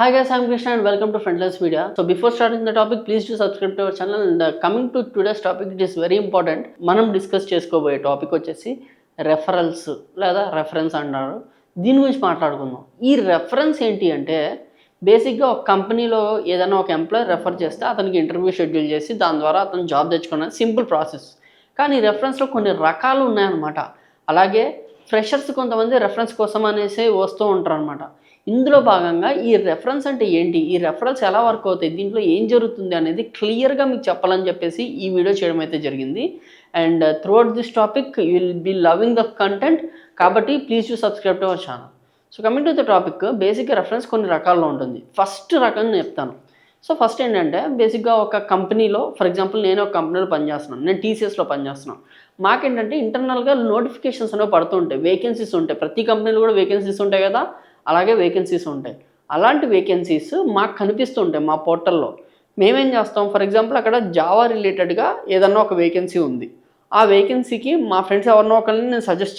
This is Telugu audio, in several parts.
Hi guys, I'm Krishna and welcome to Frontlines Media. So before starting the topic, please do subscribe to our channel and coming to today's topic, it is very important. మనం డిస్కస్ చేసుకోబోయే టాపిక్ వచ్చేసి రెఫరల్స్ లేదా రెఫరెన్స్ అంటారు. దీని గురించి మాట్లాడుకుందాం. ఈ రెఫరెన్స్ ఏంటి అంటే బేసిక్గా ఒక కంపెనీలో ఏదైనా ఒక ఎంప్లాయర్ రెఫర్ చేస్తే అతనికి ఇంటర్వ్యూ షెడ్యూల్ చేసి దాని ద్వారా అతను జాబ్ తెచ్చుకున్న సింపుల్ ప్రాసెస్. కానీ రెఫరెన్స్లో కొన్ని రకాలు ఉన్నాయన్నమాట. అలాగే ఫ్రెషర్స్ కొంతమంది రెఫరెన్స్ కోసం అనేసి వస్తూ ఉంటారు అనమాట. ఇందులో భాగంగా ఈ రెఫరెన్స్ అంటే ఏంటి, ఈ రెఫరెన్స్ ఎలా వర్క్ అవుతాయి, దీంట్లో ఏం జరుగుతుంది అనేది క్లియర్గా మీకు చెప్పాలని చెప్పేసి ఈ వీడియో చేయడం అయితే జరిగింది. And throughout this topic you will be loving the content, కాబట్టి please to subscribe to our channel. So coming to the topic, బేసిక్గా రెఫరెన్స్ కొన్ని రకాల్లో ఉంటుంది. ఫస్ట్ రకం నేను చెప్తాను. సో ఫస్ట్ ఏంటంటే బేసిక్గా ఒక కంపెనీలో, ఫర్ ఎగ్జాంపుల్ నేను ఒక కంపెనీలో పనిచేస్తున్నాను, నేను టీసీఎస్లో పనిచేస్తున్నాను. మాకేంటంటే ఇంటర్నల్గా నోటిఫికేషన్స్ అనేవి పడుతుంటాయి, వేకెన్సీస్ ఉంటాయి. ప్రతి కంపెనీలో కూడా వేకెన్సీస్ ఉంటాయి కదా, అలాగే వేకెన్సీస్ ఉంటాయి. అలాంటి వేకెన్సీస్ మాకు కనిపిస్తుంటాయి మా పోర్టల్లో. మేమేం చేస్తాం, ఫర్ ఎగ్జాంపుల్ అక్కడ జావా రిలేటెడ్గా ఏదన్నా ఒక వేకెన్సీ ఉంది. ఆ వేకెన్సీకి మా ఫ్రెండ్స్ ఎవరినో ఒకరిని నేను సజెస్ట్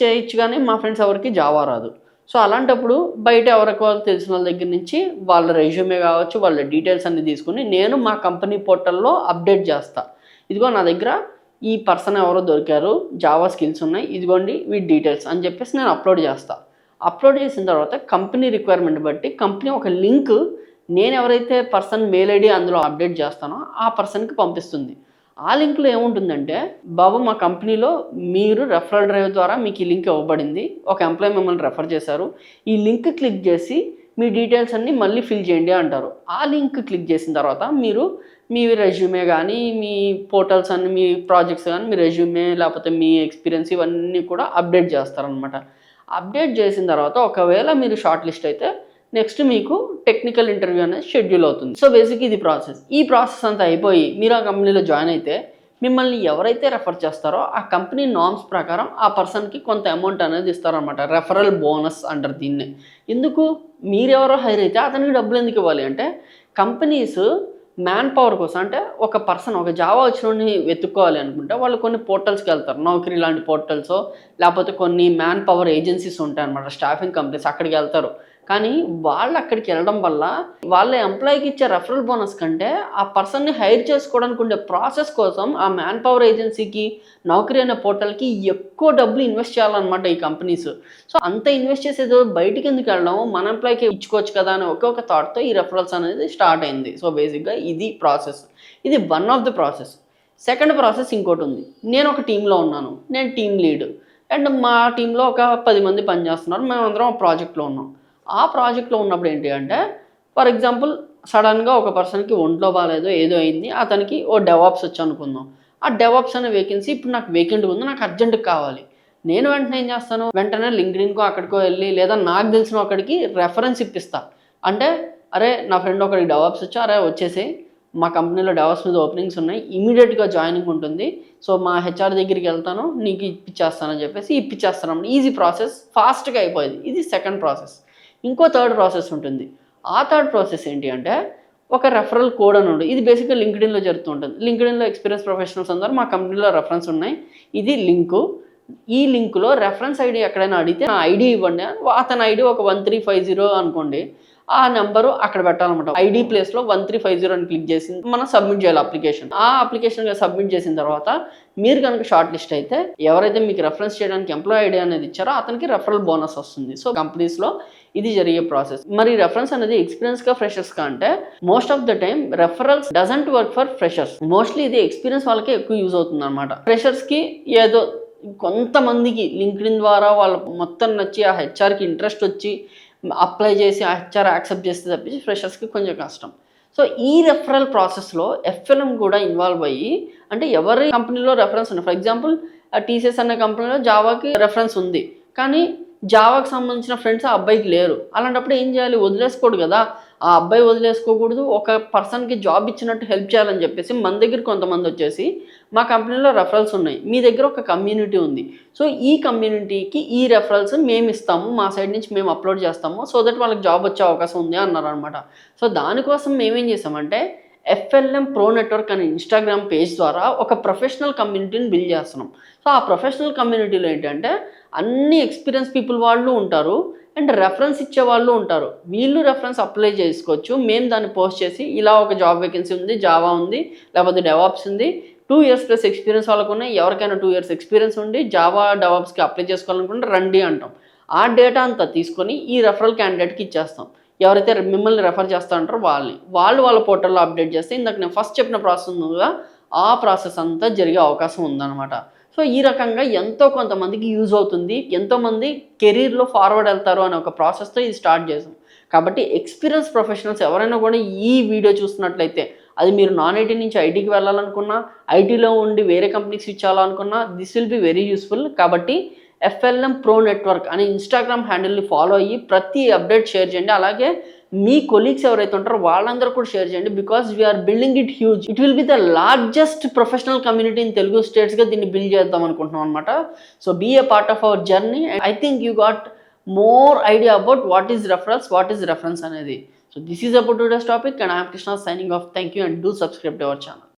చేయొచ్చు కానీ మా ఫ్రెండ్స్ ఎవరికి జావా రాదు. సో అలాంటప్పుడు బయట ఎవరికి వాళ్ళు తెలిసిన వాళ్ళ దగ్గర నుంచి వాళ్ళ రెజ్యూమే కావచ్చు, వాళ్ళ డీటెయిల్స్ అన్ని తీసుకుని నేను మా కంపెనీ పోర్టల్లో అప్డేట్ చేస్తా. ఇదిగో నా దగ్గర ఈ పర్సన్ ఎవరో దొరికారు, జావా స్కిల్స్ ఉన్నాయి, ఇదిగోండి వీటి డీటెయిల్స్ అని చెప్పేసి నేను అప్లోడ్ చేస్తాను. అప్లోడ్ చేసిన తర్వాత కంపెనీ రిక్వైర్మెంట్ బట్టి కంపెనీ ఒక లింక్ నేను ఎవరైతే పర్సన్ మెయిల్ ఐడి అందులో అప్డేట్ చేస్తానో ఆ పర్సన్కి పంపిస్తుంది. ఆ లింక్లో ఏముంటుందంటే, బాబు మా కంపెనీలో మీరు రెఫరల్ డ్రైవ్ ద్వారా మీకు ఈ లింక్ ఇవ్వబడింది, ఒక ఎంప్లాయీ మిమ్మల్ని రెఫర్ చేశారు, ఈ లింక్ క్లిక్ చేసి మీ డీటెయిల్స్ అన్నీ మళ్ళీ ఫిల్ చేయండి అంటారు. ఆ లింక్ క్లిక్ చేసిన తర్వాత మీరు మీ రెజ్యూమే కానీ, మీ పోర్టల్స్ అన్ని, మీ ప్రాజెక్ట్స్ కానీ, మీ రెజ్యూమే లేకపోతే మీ ఎక్స్పీరియన్స్ ఇవన్నీ కూడా అప్డేట్ చేస్తారనమాట. అప్డేట్ చేసిన తర్వాత ఒకవేళ మీరు షార్ట్ లిస్ట్ అయితే నెక్స్ట్ మీకు టెక్నికల్ ఇంటర్వ్యూ అనేది షెడ్యూల్ అవుతుంది. సో బేసిక్ ఇది ప్రాసెస్. ఈ ప్రాసెస్ అంతా అయిపోయి మీరు ఆ కంపెనీలో జాయిన్ అయితే మిమ్మల్ని ఎవరైతే రెఫర్ చేస్తారో ఆ కంపెనీ నార్మ్స్ ప్రకారం ఆ పర్సన్కి కొంత అమౌంట్ అనేది ఇస్తారనమాట. రెఫరల్ బోనస్ అంటారు దీన్ని. ఎందుకు, మీరెవరో హైర్ అయితే అతనికి డబ్బులు ఎందుకు ఇవ్వాలి అంటే, కంపెనీస్ మ్యాన్ పవర్ కోసం, అంటే ఒక పర్సన్ ఒక జావా వచ్చినోడిని వెతుక్కోవాలి అనుకుంటే వాళ్ళు కొన్ని పోర్టల్స్కి వెళ్తారు. నౌకరీ లాంటి పోర్టల్స్ లేకపోతే కొన్ని మ్యాన్ పవర్ ఏజెన్సీస్ ఉంటాయి అనమాట, స్టాఫింగ్ కంపెనీస్, అక్కడికి వెళ్తారు. కానీ వాళ్ళు అక్కడికి వెళ్ళడం వల్ల వాళ్ళ ఎంప్లాయీకి ఇచ్చే రెఫరల్ బోనస్ కంటే ఆ పర్సన్ని హైర్ చేసుకోవడానికి ఉండే ప్రాసెస్ కోసం ఆ మ్యాన్ పవర్ ఏజెన్సీకి, నౌకరీ అనే పోర్టల్కి ఎక్కువ డబ్బులు ఇన్వెస్ట్ చేయాలన్నమాట ఈ కంపెనీస్. సో అంత ఇన్వెస్ట్ చేసేది బయటికి ఎందుకు వెళ్ళడం, మన ఎంప్లాయీకి ఇచ్చుకోవచ్చు కదా అని ఒక్కొక్క థాట్తో ఈ రెఫరల్స్ అనేది స్టార్ట్ అయింది. సో బేసిక్గా ఇది ప్రాసెస్. ఇది one of the process. Second process ఇంకోటి ఉంది. నేను ఒక టీంలో ఉన్నాను, నేను టీమ్ లీడ్, అండ్ మా టీంలో ఒక 10 మంది పనిచేస్తున్నారు, మేమందరం ఒక ప్రాజెక్ట్లో ఉన్నాం. ఆ ప్రాజెక్ట్లో ఉన్నప్పుడు ఏంటి అంటే, ఫర్ ఎగ్జాంపుల్ సడన్గా ఒక పర్సన్కి ఒంట్లో బాగాలేదో ఏదో అయింది, అతనికి ఓ డెవాప్స్ వచ్చి అనుకుందాం. ఆ డెవాప్స్ అనే వేకెన్సీ ఇప్పుడు నాకు వేకెంట్ ఉంది, నాకు అర్జెంటుగా కావాలి. నేను వెంటనే ఏం చేస్తాను, వెంటనే లింక్డ్ఇన్కో అక్కడికో వెళ్ళి లేదా నాకు తెలిసిన ఒకడికి రెఫరెన్స్ ఇప్పిస్తా. అంటే అరే నా ఫ్రెండ్ ఒకడికి డెవాప్స్ వచ్చి, అరే వచ్చేసి మా కంపెనీలో డెవాప్స్ మీద ఓపెనింగ్స్ ఉన్నాయి, ఇమీడియట్గా జాయినింగ్ ఉంటుంది, సో మా హెచ్ఆర్ దగ్గరికి వెళ్తాను, నీకు ఇప్పించేస్తానని చెప్పేసి ఇప్పించేస్తాను. ఈజీ ప్రాసెస్, ఫాస్ట్గా అయిపోయింది. ఇది సెకండ్ ప్రాసెస్. ఇంకో థర్డ్ ప్రాసెస్ ఉంటుంది. ఆ థర్డ్ ప్రాసెస్ ఏంటి అంటే, ఒక రెఫరల్ కోడ్ అని ఉంటుంది. ఇది బేసిక్గా లింక్డ్ఇన్లో జరుగుతూ ఉంటుంది. లింక్డ్ఇన్లో ఎక్స్పీరియన్స్ ప్రొఫెషనల్స్ అందరూ మా కంపెనీలో రెఫరెన్స్ ఉన్నాయి, ఇది లింకు. ఈ లింకులో రెఫరెన్స్ ఐడి ఎక్కడైనా అడిగితే నా ఐడి ఇవ్వండి, అతని ఐడి ఒక 1350 అనుకోండి, ఆ నెంబరు అక్కడ పెట్టాలన్నమాట. ఐడి ప్లేస్లో 1350 అని క్లిక్ చేసి మనం సబ్మిట్ చేయాలి అప్లికేషన్. ఆ అప్లికేషన్ సబ్మిట్ చేసిన తర్వాత మీరు కనుక షార్ట్ లిస్ట్ అయితే ఎవరైతే మీకు రెఫరెన్స్ చేయడానికి ఎంప్లాయ్ ఐడి అనేది ఇచ్చారో అతనికి రెఫరల్ బోనస్ వస్తుంది. సో కంపెనీస్లో ఇది జరిగే ప్రాసెస్. మరి రెఫరెన్స్ అనేది ఎక్స్పీరియన్స్గా ఫ్రెషర్స్గా అంటే, most of the time referrals doesn't work for freshers. Mostly ఇది ఎక్స్పీరియన్స్ వాళ్ళకే ఎక్కువ యూజ్ అవుతుంది అనమాట. ఫ్రెషర్స్కి ఏదో కొంతమందికి లింక్డ్ఇన్ ద్వారా వాళ్ళ మొత్తం నచ్చి ఆ హెచ్ఆర్కి ఇంట్రెస్ట్ వచ్చి అప్లై చేసి ఆ హెచ్ఆర్ యాక్సెప్ట్ చేస్తే తప్పించి ఫ్రెషర్స్కి కొంచెం కష్టం. సో ఈ రెఫరల్ ప్రాసెస్లో ఎఫ్ఎల్ఎం కూడా ఇన్వాల్వ్ అయ్యి, అంటే ఎవరి కంపెనీలో రెఫరెన్స్ ఉంది, ఫర్ ఎగ్జాంపుల్ టీసీఎస్ అనే కంపెనీలో జావాకి రెఫరెన్స్ ఉంది, కానీ జావాకి సంబంధించిన ఫ్రెండ్స్ ఆ అబ్బాయికి లేరు. అలాంటప్పుడు ఏం చేయాలి, వదిలేసుకోడు కదా, ఆ అబ్బాయి వదిలేసుకోకూడదు, ఒక పర్సన్కి జాబ్ ఇచ్చినట్టు హెల్ప్ చేయాలని చెప్పేసి మన దగ్గర కొంతమంది వచ్చేసి, మా కంపెనీలో రెఫరల్స్ ఉన్నాయి, మీ దగ్గర ఒక కమ్యూనిటీ ఉంది, సో ఈ కమ్యూనిటీకి ఈ రెఫరల్స్ మేము ఇస్తాము, మా సైడ్ నుంచి మేము అప్లోడ్ చేస్తాము, సో దట్ వాళ్ళకి జాబ్ వచ్చే అవకాశం ఉంది అన్నారు అనమాట. సో దానికోసం మేమేం చేసామంటే, ఎఫ్ఎల్ఎం ప్రో నెట్వర్క్ అనే ఇన్స్టాగ్రామ్ పేజ్ ద్వారా ఒక ప్రొఫెషనల్ కమ్యూనిటీని బిల్డ్ చేస్తున్నాం. సో ఆ ప్రొఫెషనల్ కమ్యూనిటీలో ఏంటంటే అన్ని ఎక్స్పీరియన్స్ పీపుల్ వాళ్ళు ఉంటారు, అండ్ రెఫరెన్స్ ఇచ్చే వాళ్ళు ఉంటారు. వీళ్ళు రెఫరెన్స్ అప్లై చేసుకోవచ్చు. మేము దాన్ని పోస్ట్ చేసి ఇలా ఒక జాబ్ వేకెన్సీ ఉంది, జావా ఉంది, లేకపోతే డెవాప్స్ ఉంది, 2 years ప్లస్ ఎక్స్పీరియన్స్ వాళ్ళకు ఉన్నాయి. ఎవరికైనా 2 years ఎక్స్పీరియన్స్ ఉండి జావా డెవాప్స్కి అప్లై చేసుకోవాలనుకుంటే రండి అంటాం. ఆ డేటా అంతా తీసుకొని ఈ రెఫరల్ క్యాండిడేట్కి ఇచ్చేస్తాం. ఎవరైతే మిమ్మల్ని రెఫర్ చేస్తూ ఉంటారో వాళ్ళ పోర్టల్లో అప్డేట్ చేస్తే ఇందాక నేను ఫస్ట్ చెప్పిన ప్రాసెస్ ఉందిగా ఆ ప్రాసెస్ అంతా జరిగే అవకాశం ఉందన్నమాట. సో ఈ రకంగా ఎంతో కొంతమందికి యూజ్ అవుతుంది, ఎంతోమంది కెరీర్లో ఫార్వర్డ్ వెళ్తారు అనే ఒక ప్రాసెస్తో ఇది స్టార్ట్ చేసాం. కాబట్టి ఎక్స్పీరియన్స్ ప్రొఫెషనల్స్ ఎవరైనా కూడా ఈ వీడియో చూస్తున్నట్లయితే, అది మీరు నాన్ ఐటీ నుంచి ఐటీకి వెళ్ళాలనుకున్నా, ఐటీలో ఉండి వేరే కంపెనీకి స్విచ్ అవ్వాలనుకున్నా, this will be very useful. కాబట్టి FLM Pro Network అనే ఇన్స్టాగ్రామ్ హ్యాండిల్ని ఫాలో అయ్యి ప్రతి అప్డేట్ షేర్ చేయండి. అలాగే మీ కొలీగ్స్ ఎవరైతే ఉంటారో వాళ్ళందరూ కూడా షేర్ చేయండి. Because we are building it huge. It will be the largest professional community in Telugu స్టేట్స్గా దీన్ని బిల్డ్ చేద్దాం అనుకుంటున్నాం అనమాట. So be a part of our journey. I think you got more idea about what is referrals, what is reference అనేది. So this is about today's topic and I am Krishna signing off. Thank you and do subscribe to our channel.